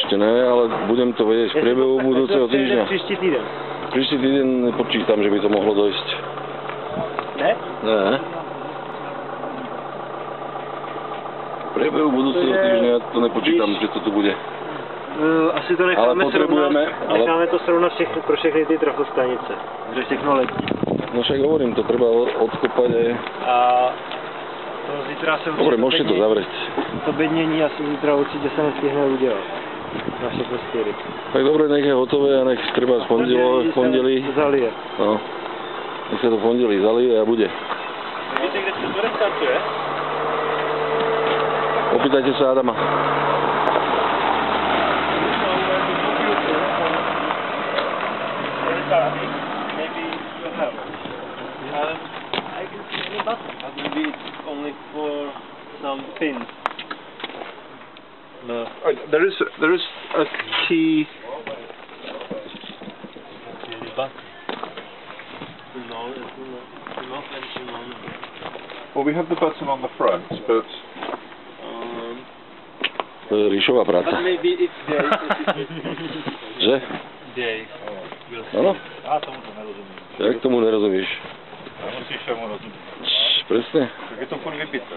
ešte ne, ale budem to vedieť v priebehu budúceho týždňa. Příští týden. Príští týden nepočítam, že by to mohlo dojsť. Ne? Ne. V priebehu budúceho týždňa to nepočítam, že to tu bude. Asi to necháme ale to srovnat pro všechny ty trafostanice, že všechno letí. No však hovorím, to treba odkopať aj. A to zítra se Dobre, môžete to zavrieť. To bednění asi zítra určitě se nestihne udělat. Na všechny stíry. Tak dobre, nech je hotové a nech treba v pondelí. Zalije. No. Nech sa to v pondelí zalije a bude. Víte, kde se to restartuje? Opýtajte sa Adama. Maybe you have. I can see any button. Maybe it's only for some pins. No. There is a key. No, it's not anything on. Well, we have the button on the front, but To je Ríšová práca. But maybe it's there. Že? There. Áno? A tomu to nerozumím. Jak tomu nerozumíš? musíš tomu rozumět. Presne. Tak je to furt vybité.